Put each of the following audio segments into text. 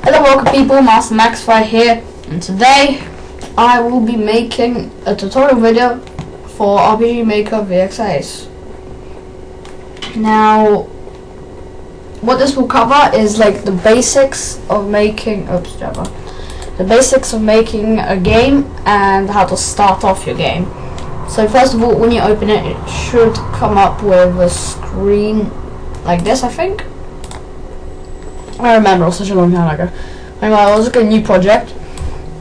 Hello, welcome people, Master Maxify here, and today I will be making a tutorial video for RPGMakerVXAce. Now, what this will cover is like the basics of making, the basics of making a game and how to start off your game. So first of all, when you open it, it should come up with a screen like this, I think. I remember, it was such a long time ago. Anyway, I was looking at a new project,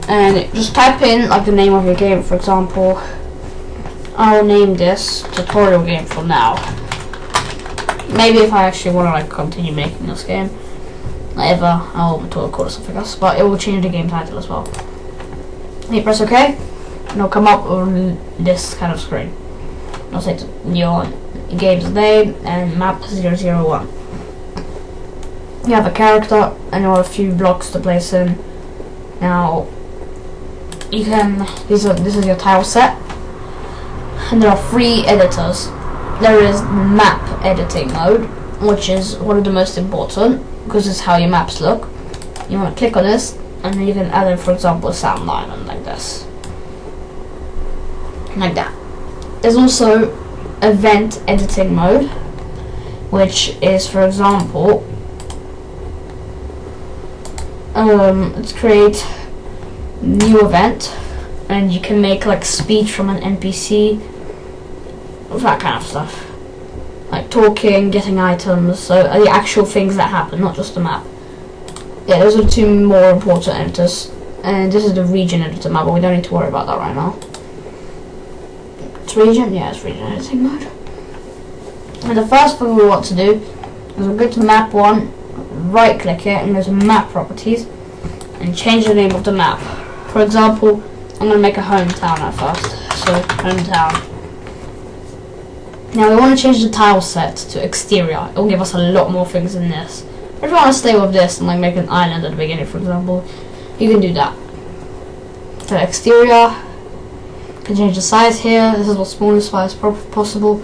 and just type in like the name of your game. For example, I'll name this tutorial game for now. Maybe if I actually want to like continue making this game, whatever, I'll record or something else. But it will change the game title as well. You press OK, and it'll come up on this kind of screen. I'll say your game's name and map 001. You have a character and you have a few blocks to place in. Now you can this is your tile set, and there are 3 editors. There is map editing mode, which is one of the most important because it's how your maps look. You want to click on this, and then you can add in, for example, a sound island like this, like that. There's also event editing mode, which is, for example, let's create new event, and you can make like speech from an NPC, that kind of stuff, like talking, getting items, so the actual things that happen, not just the map. Yeah, those are 2 more important editors, and this is the region editor map, but we don't need to worry about that right now. It's region, yeah, it's region editing mode. And the first thing we want to do is we'll go to map 1, right click it, and go to map properties and change the name of the map. For example, I'm going to make a hometown at first, so hometown. Now we want to change the tile set to exterior. It will give us a lot more things in this. If you want to stay with this and like make an island at the beginning, for example, you can do that. So exterior, you can change the size here. This is what smallest size possible.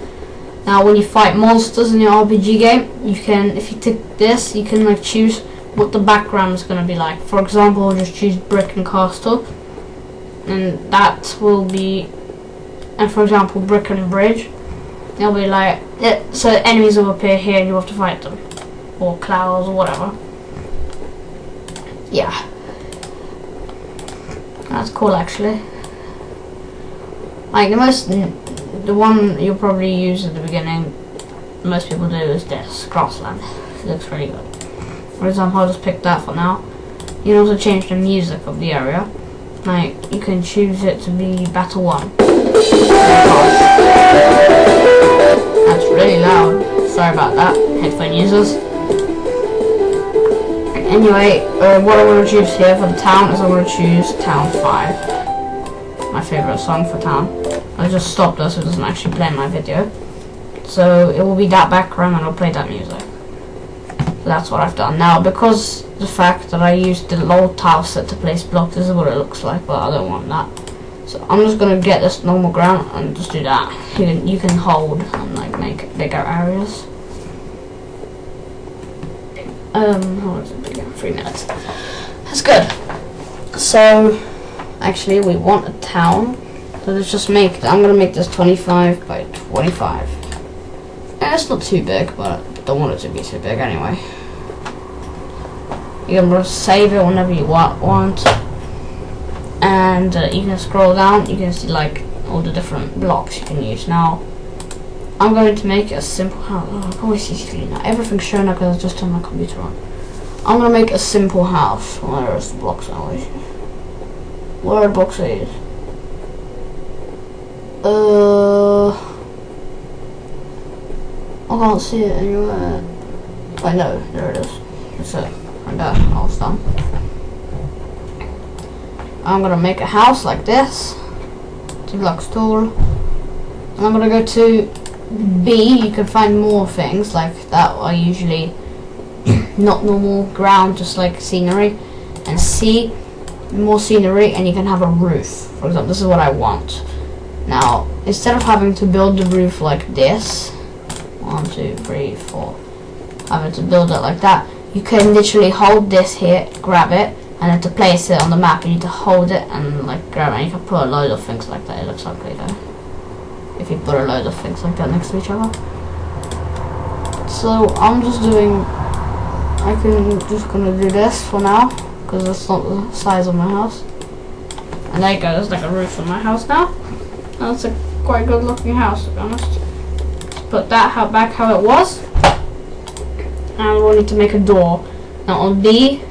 Now when you fight monsters in your RPG game, you can, if you tick this, you can like choose what the background is going to be like. For example, I'll just choose brick and castle, and that will be, and for example brick and bridge, they'll be like it, so enemies will appear here and you have to fight them, or clouds or whatever. Yeah, that's cool actually. Like the one you'll probably use at the beginning, most people do, is this grassland. It looks really good. For example, I'll just pick that for now. You can also change the music of the area. Like you can choose it to be battle 1. That's really loud. Sorry about that, headphone users. Anyway, what I'm going to choose here for the town is I'm going to choose Town 5. My favourite song for town. I just stopped this so it doesn't actually play my video. So it will be that background and I'll play that music. So that's what I've done. Now because the fact that I used the low tile set to place blocks, this is what it looks like, but I don't want that. So I'm just gonna get this normal ground and just do that. You can hold and like make bigger areas. How long is it bigger? 3 minutes. That's good. So actually we want a town. So let's just make, I'm going to make this 25 by 25. Yeah, it's not too big, but I don't want it to be too big anyway. You can save it whenever you want. And you can scroll down, you can see like all the different blocks you can use. Now, I'm going to make a simple house. Oh, I can always see clearly now. Everything's showing up because I just turned my computer on. I'm going to make a simple house. Where is the blocks always? Where are the blocks are used? I can't see it anywhere. I know, there it is. That's it. Right there, all done. I'm gonna make a house like this, 2 blocks tall. And I'm gonna go to B. You can find more things like that are usually not normal ground, just like scenery. And C, more scenery, and you can have a roof. For example, this is what I want. Now, instead of having to build the roof like this, 1, 2, 3, 4, having to build it like that, you can literally hold this here, grab it, and then to place it on the map you need to hold it and like grab it, and you can put a load of things like that. It looks ugly though if you put a load of things like that next to each other. So I'm just doing, just gonna do this for now because that's not the size of my house. And there you go, there's like a roof on my house now. That's a quite good looking house, to be honest. Let's put that back how it was. And we'll need to make a door. Now on B,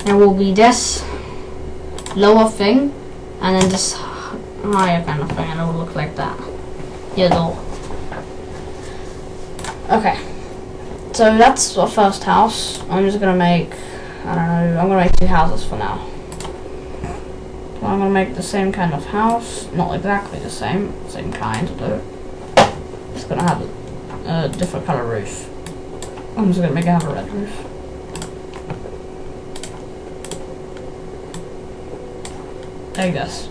there will be this lower thing, and then this higher kind of thing, and it will look like that. Your door. Okay. So that's our first house. I'm just gonna make, I don't know, I'm gonna make 2 houses for now. So I'm gonna make the same kind of house, not exactly the same kind though. It's gonna have a different color roof. I'm just gonna make it have a red roof. Like this.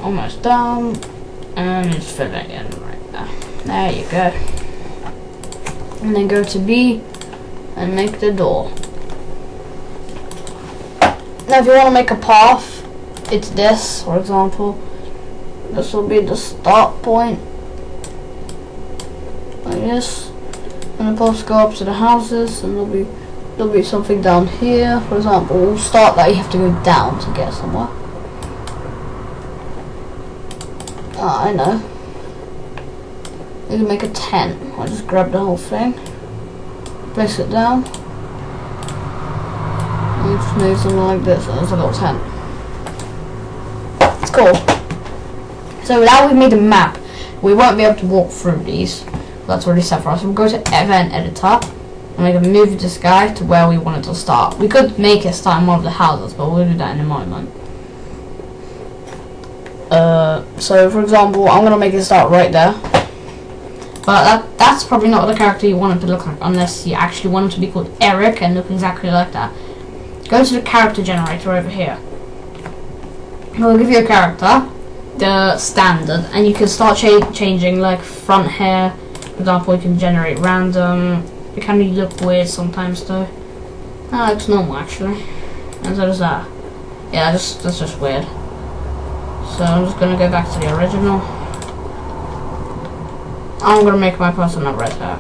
Almost done, and just fill it in right there. There you go. And then go to B and make the door. Now if you want to make a path, it's this, for example. This will be the start point. Like this. And the paths go up to the houses, and there'll be something down here. For example, we'll start that you have to go down to get somewhere. I know. You can make a tent. I'll just grab the whole thing, place it down, and you just move something like this, and there's a little tent. It's cool. So now we've made a map. We won't be able to walk through these. That's already set for us. We'll go to Event Editor, and we can move this guy to where we want it to start. We could make it start in one of the houses, but we'll do that in a moment. So for example, I'm gonna make it start right there. But that's probably not the character you want it to look like, unless you actually want it to be called Eric and look exactly like that. Go to the character generator over here. It will give you a character, the standard, and you can start changing like front hair. For example, you can generate random. It can look weird sometimes though. That looks normal actually. And so does that. Yeah, that's just weird. So I'm just gonna go back to the original. I'm gonna make my person have red hair,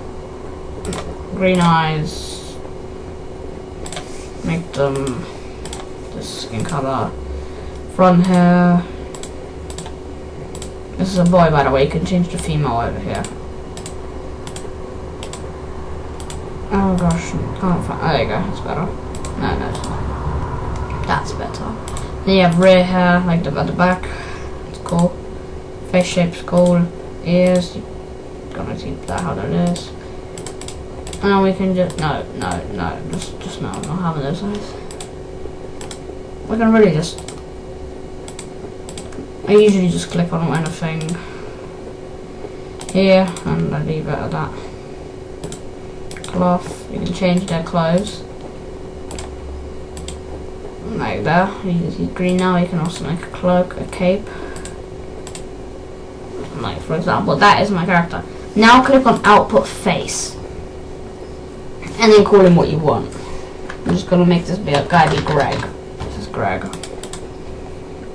green eyes, make them this skin color, front hair. This is a boy, by the way. You can change the female over here. Oh gosh, can't find. There you go. It's better. No, it's not. That's better. Then you have rear hair, like at the back. It's cool. Face shape's cool. Ears. You're gonna see that how that is. And we can just no. Just no. Not having those eyes. We can really just. I usually just click on anything here and I leave it at that. Cloth. You can change their clothes. Like that. You can see green now. You can also make a cloak, a cape. Like for example, that is my character. Now click on output face, and then call him what you want. I'm just gonna make this guy be Greg. This is Greg.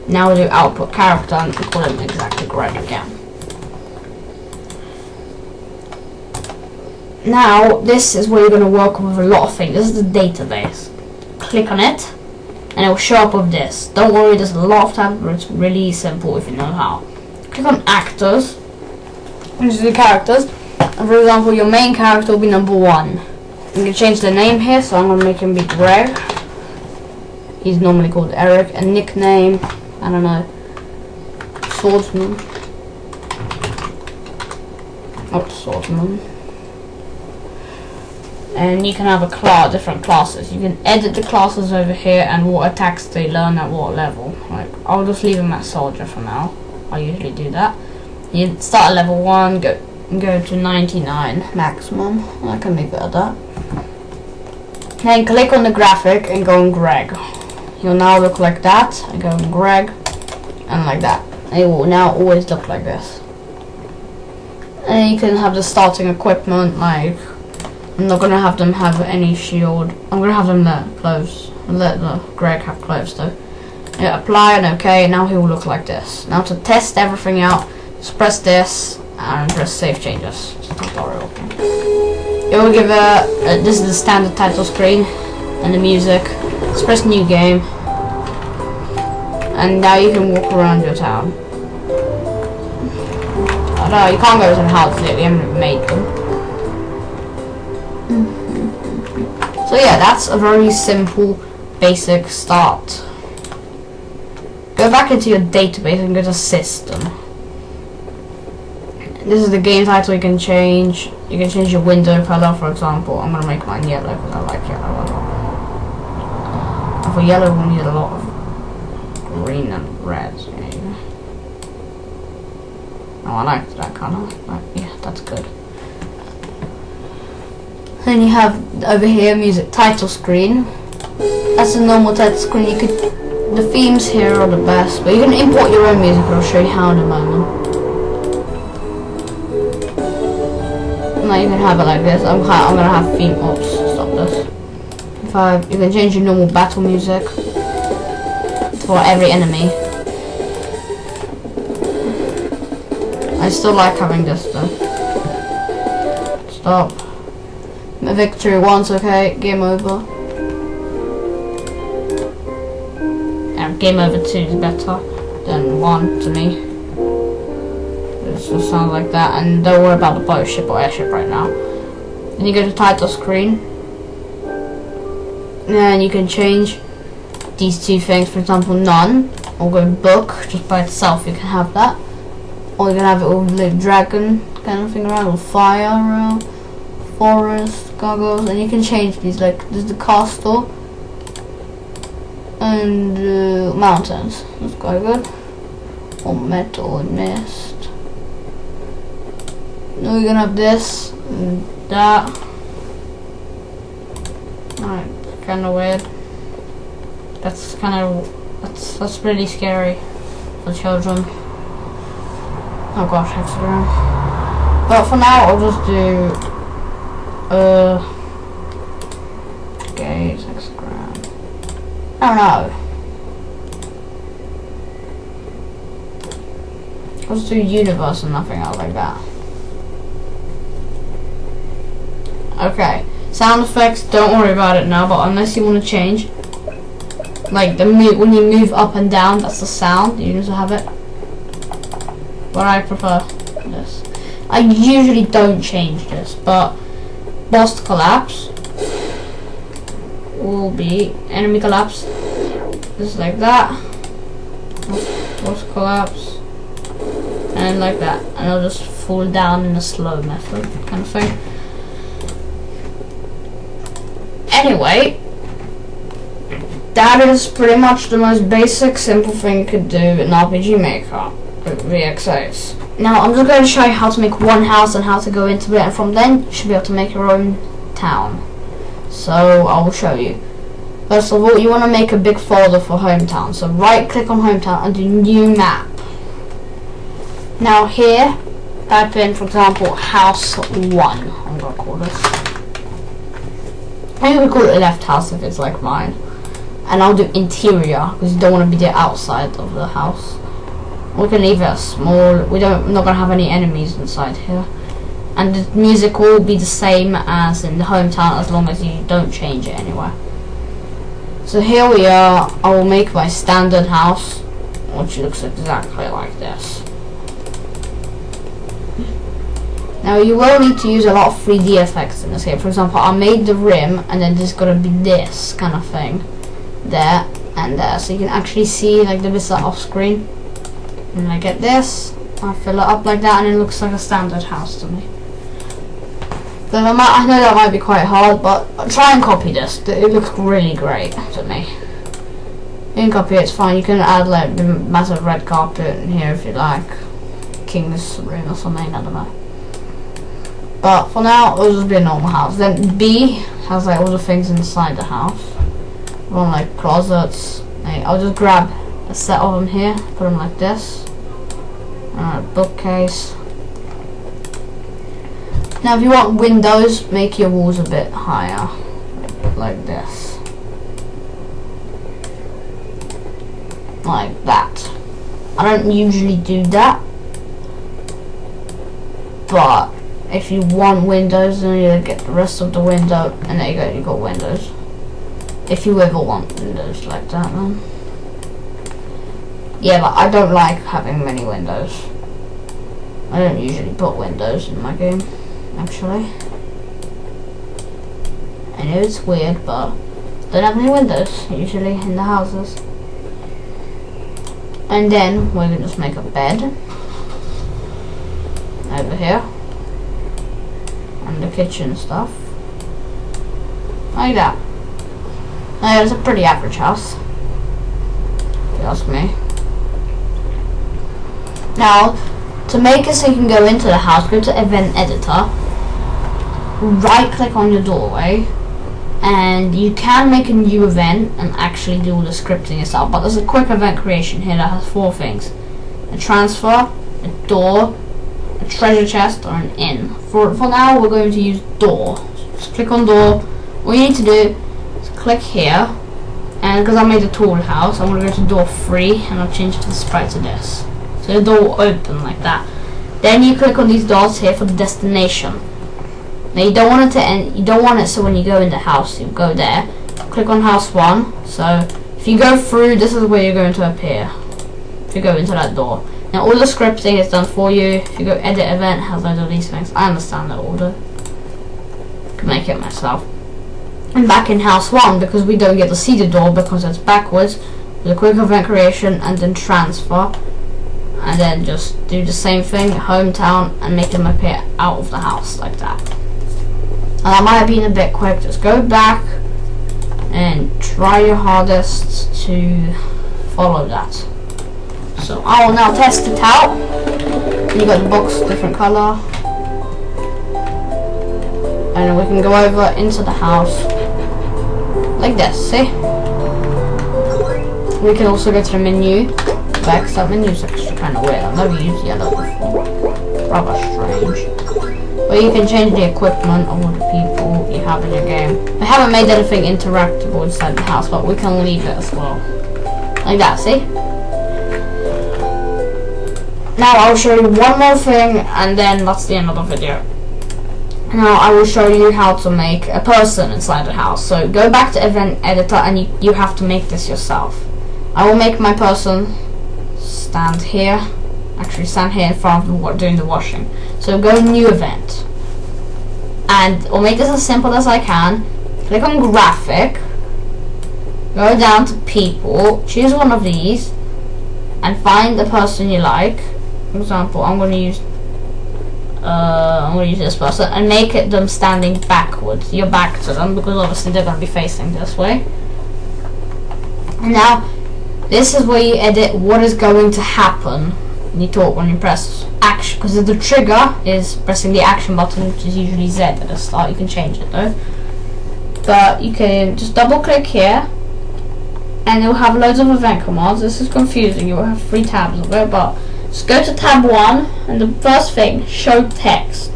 Now we'll do output character and call him exactly Greg again. Now this is where you're gonna work with a lot of things. This is the database. Click on it, and it will show up with this. Don't worry, there's a lot of tabs, but it's really simple if you know how. Click on actors, which is the characters, and for example your main character will be number 1. You can change the name here, so I'm going to make him be Greg. He's normally called Eric. And nickname, I don't know, Swordsman. Oh, Swordsman. And you can have a different classes. You can edit the classes over here and what attacks they learn at what level. Like, I'll just leave him at soldier for now. I usually do that. You start at level 1, go to 99 maximum. I can leave it at that. Then click on the graphic and go on Greg. he'll now look like that. I go on Greg, and like that. And he will now always look like this. And you can have the starting equipment, like, I'm not gonna have them have any shield. I'm gonna have them let clothes. Let the Greg have clothes though. Yeah, apply and okay, now he will look like this. Now to test everything out, just press this and press save changes. Tutorial. It will give this is the standard title screen and the music. Let's press new game. And now you can walk around your town. Oh no, you can't go to the houses yet, we haven't made them. So yeah, that's a very simple, basic start. Go back into your database and go to system. This is the game title you can change. You can change your window color, for example. I'm gonna make mine yellow because I like yellow a lot. And for yellow we'll need a lot of green and red. Oh, I like that color. Yeah, that's good. Then you have over here music title screen. That's a normal title screen. You could the themes here are the best, but you can import your own music. I'll show you how in a moment. Now you can have it like this. I'm gonna have theme. Oops, stop this. You can change your normal battle music for every enemy. I still like having this though. Stop. Victory once, okay. Game over. And game over 2 is better than 1 to me. It just sounds like that. And don't worry about the boat ship or airship right now. Then you go to title screen. And you can change these 2 things. For example, none. Or go book just by itself. You can have that. Or you can have it with the dragon kind of thing around, or fire around, forest, goggles, and you can change these. Like this is the castle and mountains. That's quite good. Or metal and mist. Now we're gonna have this and that. Alright, kind of weird. That's that's pretty scary for children. Oh gosh, hexagram. But for now, I'll just do gaze hexagram. I don't know. I'll just do universe and nothing else like that. Okay, sound effects. Don't worry about it now. But unless you want to change, like when you move up and down, that's the sound. You need to have it. But I prefer this. I usually don't change this, but boss collapse will be enemy collapse. Just like that. Boss collapse. And like that. And it'll just fall down in a slow method kind of thing. Anyway, that is pretty much the most basic, simple thing you could do in RPGMakerVXAce. Now I'm just going to show you how to make one house and how to go into it, and from then you should be able to make your own town. So I will show you. First of all, you want to make a big folder for hometown. So right click on hometown and do new map. Now here, type in, for example, house 1. I'm going to call this. Maybe we call it left house if it's like mine. And I'll do interior because you don't want to be the outside of the house. We can leave it small. Not gonna have any enemies inside here. And the music will be the same as in the hometown as long as you don't change it anywhere. So here we are. I will make my standard house, which looks exactly like this. Now you will need to use a lot of 3D effects in this game. For example, I made the rim and then there's gonna be this kind of thing there and there, so you can actually see like the bits that are off screen. And I get this, I fill it up like that, and it looks like a standard house to me. So I know that might be quite hard, but try and copy this. It looks really great to me. You can copy it, it's fine. You can add like the massive red carpet in here if you like. King's room or something, I don't know. But for now, it'll just be a normal house. Then B has like all the things inside the house. One like closets, I'll just grab a set of them here, put them like this. Bookcase. Now if you want windows, make your walls a bit higher, like this. Like that. I don't usually do that, but if you want windows, then you get the rest of the window, and there you go, you got windows. If you ever want windows like that, then. Yeah, but I don't like having many windows. I don't usually put windows in my game, actually. I know it's weird, but don't have any windows usually in the houses. And then we're gonna just make a bed over here, and the kitchen stuff, like that. Now, it's a pretty average house, if you ask me. Now, to make it so you can go into the house, go to Event Editor, right click on your doorway, and you can make a new event and actually do all the scripting yourself. But there's a quick event creation here that has 4 things: a transfer, a door, a treasure chest, or an inn. For now, we're going to use door. Just click on door. All you need to do is click here, and because I made a tall house, I'm going to go to door 3, and I'll change the sprite to this. So the door will open like that. Then you click on these dots here for the destination. Now you don't want it to end. You don't want it so when you go in the house, you go there. Click on house 1. So if you go through, this is where you're going to appear. If you go into that door. Now all the scripting is done for you. If you go edit event, it has loads of these things. I understand the order. I can make it myself. And back in house 1, because we don't get to see the door because it's backwards, with a quick event creation and then transfer. And then just do the same thing, hometown, and make them appear out of the house like that. And that might have been a bit quick. Just go back and try your hardest to follow that. So I will now test it out. You got the box, different color, and then we can go over into the house like this. See? We can also go to the menu. Back, that menu's actually kind of weird. I've never used yellow before. Rather strange. But you can change the equipment of all the people you have in your game. I haven't made anything interactable inside the house, but we can leave it as well. Like that, see? Now I'll show you one more thing, and then that's the end of the video. Now I will show you how to make a person inside the house. So go back to Event Editor, and you have to make this yourself. I will make my person stand here. Actually, stand here in front of the doing the washing. So go new event, and I'll make this as simple as I can. Click on graphic, go down to people, choose one of these, and find the person you like. For example, I'm going to use this person and make it them standing backwards. You're back to them because obviously they're going to be facing this way. And now this is where you edit what is going to happen when you talk, when you press action, because the trigger is pressing the action button, which is usually Z at the start. You can change it though, but you can just double click here and it will have loads of event commands. This is confusing, you will have 3 tabs of it, but just go to tab 1 and the first thing, show text.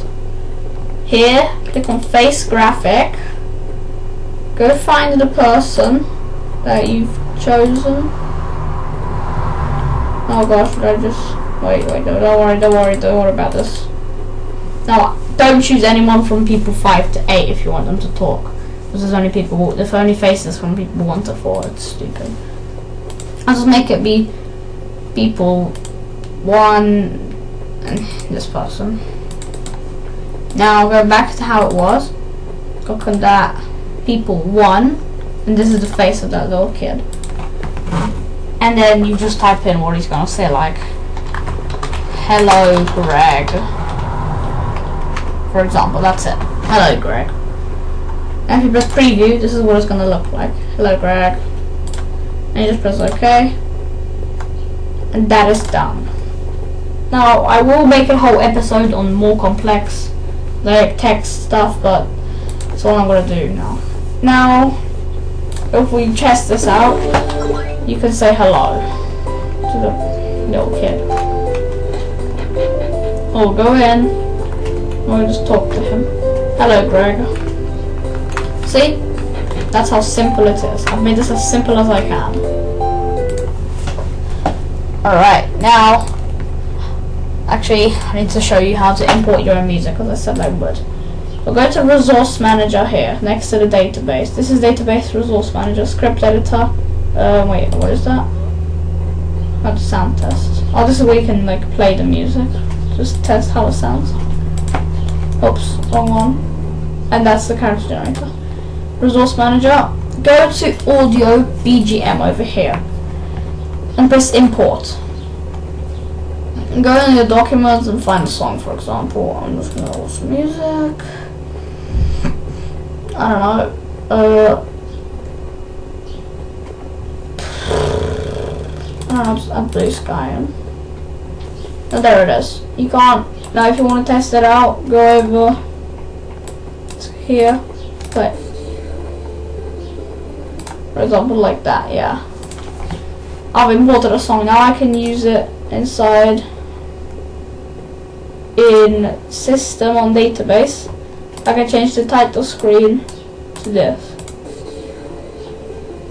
Here click on face graphic, go find the person that you've chosen. Oh gosh, did I just wait, don't worry about this. Now don't choose anyone from people 5 to 8 if you want them to talk, because there's only faces from people 1 to 4. It's stupid. I'll just make it be people 1 and this person. Now go back to how it was. Click on that people 1, and this is the face of that little kid. And then you just type in what he's gonna say, like hello Greg, for example. That's it. Hello Greg. And if you press preview, this is what it's gonna look like. Hello Greg. And you just press OK, and that is done. Now I will make a whole episode on more complex like text stuff, but that's all I'm gonna do now. Now if we test this out, you can say hello to the little kid. Or go in, or just talk to him. Hello, Greg. See? That's how simple it is. I've made this as simple as I can. Alright, now, actually, I need to show you how to import your own music, as I said I would. We'll go to Resource Manager here, next to the database. This is Database Resource Manager, Script Editor. Wait, what is that? How to sound test. Oh, this is where you can like play the music. Just test how it sounds. Oops, wrong one. And that's the character generator. Resource Manager. Go to Audio BGM over here and press Import. Go in your documents and find a song, for example. I'm just gonna go some music. I don't know. Just add Blue Sky in. Oh, there it is. You can't. Now, if you want to test it out, go over to here. But, for example, like that. Yeah. I've imported a song. Now I can use it inside in System on Database. I can change the title screen to this.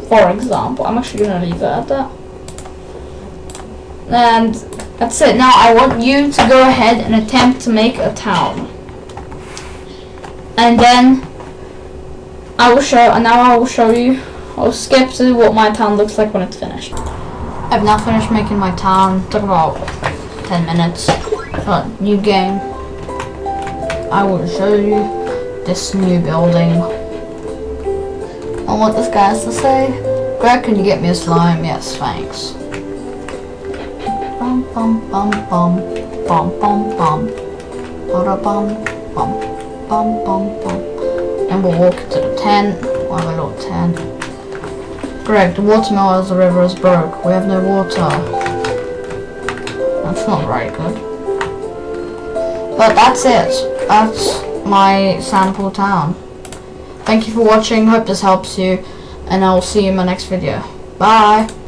For example, I'm actually gonna leave it at that. And that's it. Now I want you to go ahead and attempt to make a town. And then I will show. And now I will show you. I'll skip to what my town looks like when it's finished. I've now finished making my town. Took about 10 minutes. New game. I will show you this new building. And what this guy has to say. Greg, can you get me a slime? Yes, thanks. Bum bum bum bum bum bum bum bum bum bum bum bum bum. And we'll walk to the tent. We'll have a little tent. Greg, the watermill as the river is broke. We have no water. That's not very good. But that's it. That's my sample town. Thank you for watching. Hope this helps you. And I will see you in my next video. Bye.